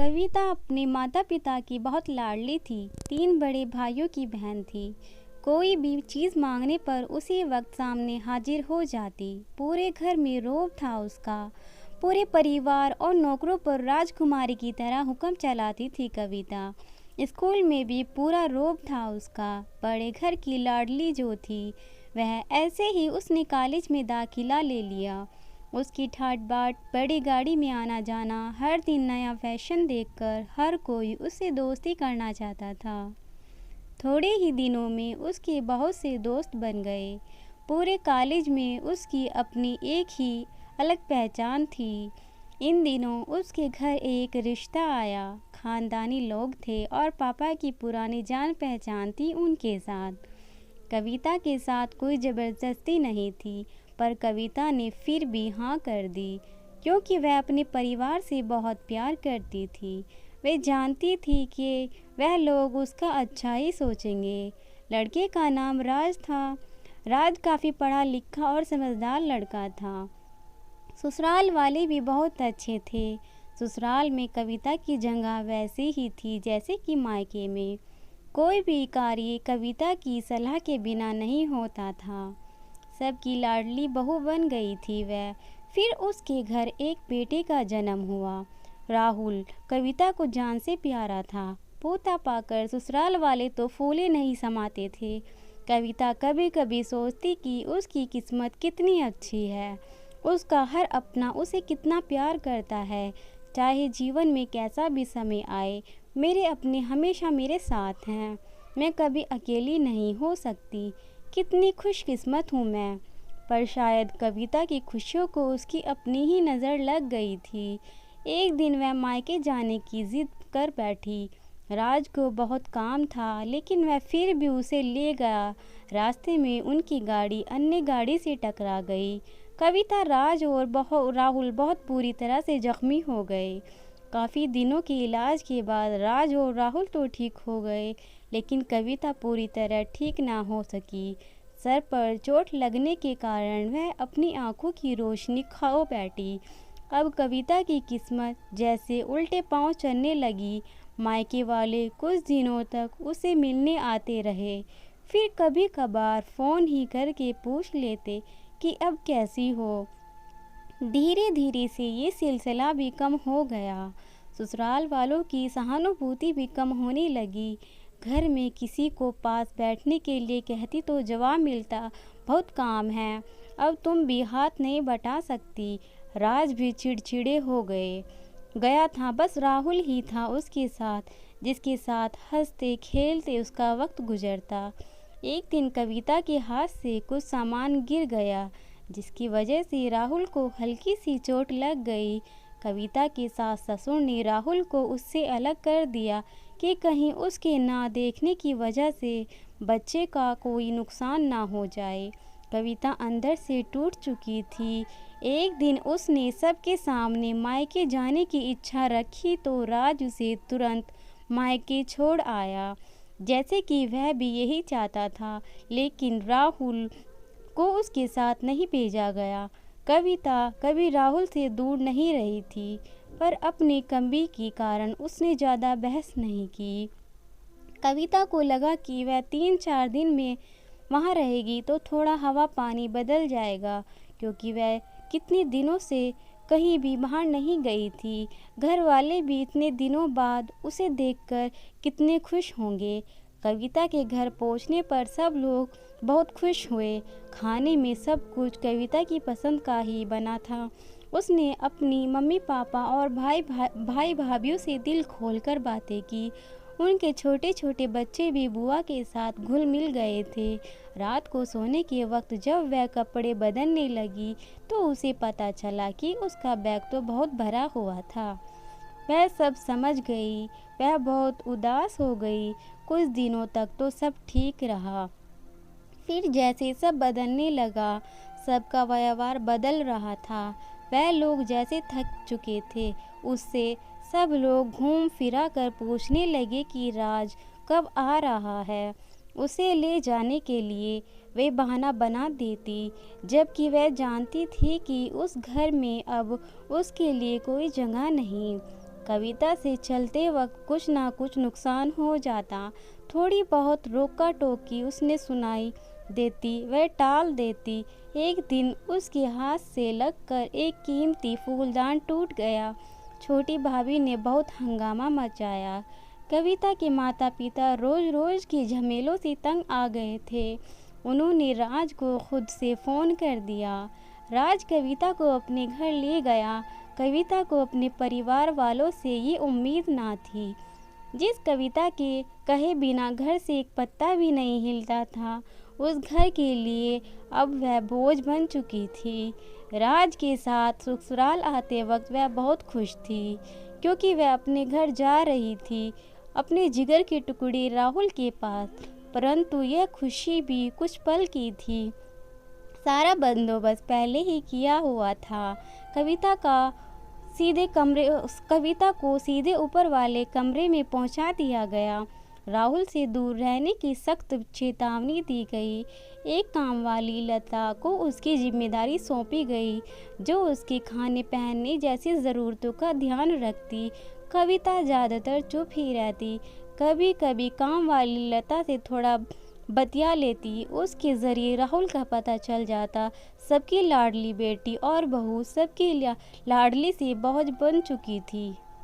कविता अपने माता पिता की बहुत लाडली थी। 3 बड़े भाइयों की बहन थी। कोई भी चीज़ मांगने पर उसी वक्त सामने हाजिर हो जाती। पूरे घर में रौब था उसका। पूरे परिवार और नौकरों पर राजकुमारी की तरह हुक्म चलाती थी कविता। स्कूल में भी पूरा रौब था उसका। बड़े घर की लाडली जो थी वह ऐसे ही उसने कॉलेज में दाखिला ले लिया। उसकी ठाट बाट, बड़ी गाड़ी में आना जाना, हर दिन नया फैशन देखकर हर कोई उससे दोस्ती करना चाहता था। थोड़े ही दिनों में उसके बहुत से दोस्त बन गए। पूरे कॉलेज में उसकी अपनी एक ही अलग पहचान थी। इन दिनों उसके घर एक रिश्ता आया। खानदानी लोग थे और पापा की पुरानी जान पहचान थी उनके साथ। कविता के साथ कोई ज़बरदस्ती नहीं थी, पर कविता ने फिर भी हाँ कर दी, क्योंकि वह अपने परिवार से बहुत प्यार करती थी। वह जानती थी कि वह लोग उसका अच्छा ही सोचेंगे। लड़के का नाम राज था। राज काफ़ी पढ़ा लिखा और समझदार लड़का था। ससुराल वाले भी बहुत अच्छे थे। ससुराल में कविता की जगह वैसी ही थी जैसे कि मायके में। कोई भी कार्य कविता की सलाह के बिना नहीं होता था। सबकी लाडली बहू बन गई थी वह। फिर उसके घर एक बेटे का जन्म हुआ। राहुल कविता को जान से प्यारा था। पोता पाकर ससुराल वाले तो फूले नहीं समाते थे। कविता कभी कभी सोचती कि उसकी किस्मत कितनी अच्छी है। उसका हर अपना उसे कितना प्यार करता है। चाहे जीवन में कैसा भी समय आए, मेरे अपने हमेशा मेरे साथ हैं। मैं कभी अकेली नहीं हो सकती। कितनी खुशकिस्मत हूँ मैं। पर शायद कविता की खुशियों को उसकी अपनी ही नज़र लग गई थी। एक दिन वह मायके जाने की जिद कर बैठी। राज को बहुत काम था, लेकिन वह फिर भी उसे ले गया। रास्ते में उनकी गाड़ी अन्य गाड़ी से टकरा गई। कविता, राज और राहुल बहुत बुरी तरह से जख्मी हो गए। काफ़ी दिनों के इलाज के बाद राज और राहुल तो ठीक हो गए, लेकिन कविता पूरी तरह ठीक ना हो सकी। सर पर चोट लगने के कारण वह अपनी आंखों की रोशनी खो बैठी। अब कविता की किस्मत जैसे उल्टे पांव चलने लगी। मायके वाले कुछ दिनों तक उसे मिलने आते रहे। फिर कभी कभार फ़ोन ही करके पूछ लेते कि अब कैसी हो। धीरे धीरे से ये सिलसिला भी कम हो गया। ससुराल वालों की सहानुभूति भी कम होने लगी। घर में किसी को पास बैठने के लिए कहती तो जवाब मिलता, बहुत काम है, अब तुम भी हाथ नहीं बटा सकती। राज भी चिड़चिड़े हो गया था। बस राहुल ही था उसके साथ, जिसके साथ हंसते खेलते उसका वक्त गुजरता। एक दिन कविता के हाथ से कुछ सामान गिर गया, जिसकी वजह से राहुल को हल्की सी चोट लग गई। कविता के सास ससुर ने राहुल को उससे अलग कर दिया कि कहीं उसके ना देखने की वजह से बच्चे का कोई नुकसान ना हो जाए। कविता अंदर से टूट चुकी थी। एक दिन उसने सबके सामने मायके जाने की इच्छा रखी तो राज उसे तुरंत मायके छोड़ आया, जैसे कि वह भी यही चाहता था, लेकिन राहुल को उसके साथ नहीं भेजा गया। कविता कभी राहुल से दूर नहीं रही थी, पर अपनी कमी के कारण उसने ज़्यादा बहस नहीं की। कविता को लगा कि वह 3-4 दिन में वहाँ रहेगी तो थोड़ा हवा पानी बदल जाएगा, क्योंकि वह कितने दिनों से कहीं भी बाहर नहीं गई थी। घर वाले भी इतने दिनों बाद उसे देखकर कितने खुश होंगे। कविता के घर पहुँचने पर सब लोग बहुत खुश हुए। खाने में सब कुछ कविता की पसंद का ही बना था। उसने अपनी मम्मी पापा और भाई भाभीयों से दिल खोलकर बातें की। उनके छोटे छोटे बच्चे भी बुआ के साथ घुल मिल गए थे। रात को सोने के वक्त जब वह कपड़े बदलने लगी तो उसे पता चला कि उसका बैग तो बहुत भरा हुआ था। वह सब समझ गई। वह बहुत उदास हो गई। कुछ दिनों तक तो सब ठीक रहा। फिर जैसे सब बदलने लगा, सबका व्यवहार बदल रहा था। वह लोग जैसे थक चुके थे, उससे सब लोग घूम फिरा कर पूछने लगे कि राज कब आ रहा है। उसे ले जाने के लिए वे बहाना बना देती, जबकि वह जानती थी कि उस घर में अब उसके लिए कोई जगह नहीं। कविता से चलते वक्त कुछ ना कुछ नुकसान हो जाता। थोड़ी बहुत रोका टोकी उसने सुनाई देती, वह टाल देती। एक दिन उसके हाथ से लगकर एक कीमती फूलदान टूट गया। छोटी भाभी ने बहुत हंगामा मचाया। कविता के माता पिता रोज रोज के झमेलों से तंग आ गए थे। उन्होंने राज को खुद से फ़ोन कर दिया। राज कविता को अपने घर ले गया। कविता को अपने परिवार वालों से ये उम्मीद ना थी। जिस कविता के कहे बिना घर से एक पत्ता भी नहीं हिलता था, उस घर के लिए अब वह बोझ बन चुकी थी। राज के साथ ससुराल आते वक्त वह बहुत खुश थी, क्योंकि वह अपने घर जा रही थी, अपने जिगर के टुकड़े राहुल के पास। परंतु यह खुशी भी कुछ पल की थी। सारा बंदोबस्त पहले ही किया हुआ था। कविता को सीधे ऊपर वाले कमरे में पहुंचा दिया गया। राहुल से दूर रहने की सख्त चेतावनी दी गई। एक काम वाली लता को उसकी जिम्मेदारी सौंपी गई, जो उसके खाने पहनने जैसी ज़रूरतों का ध्यान रखती। कविता ज़्यादातर चुप ही रहती। कभी कभी काम वाली लता से थोड़ा बतिया लेती। उसके ज़रिए राहुल का पता चल जाता। सबकी लाडली बेटी और बहू सबकी लाडली से बोझ बन चुकी थी।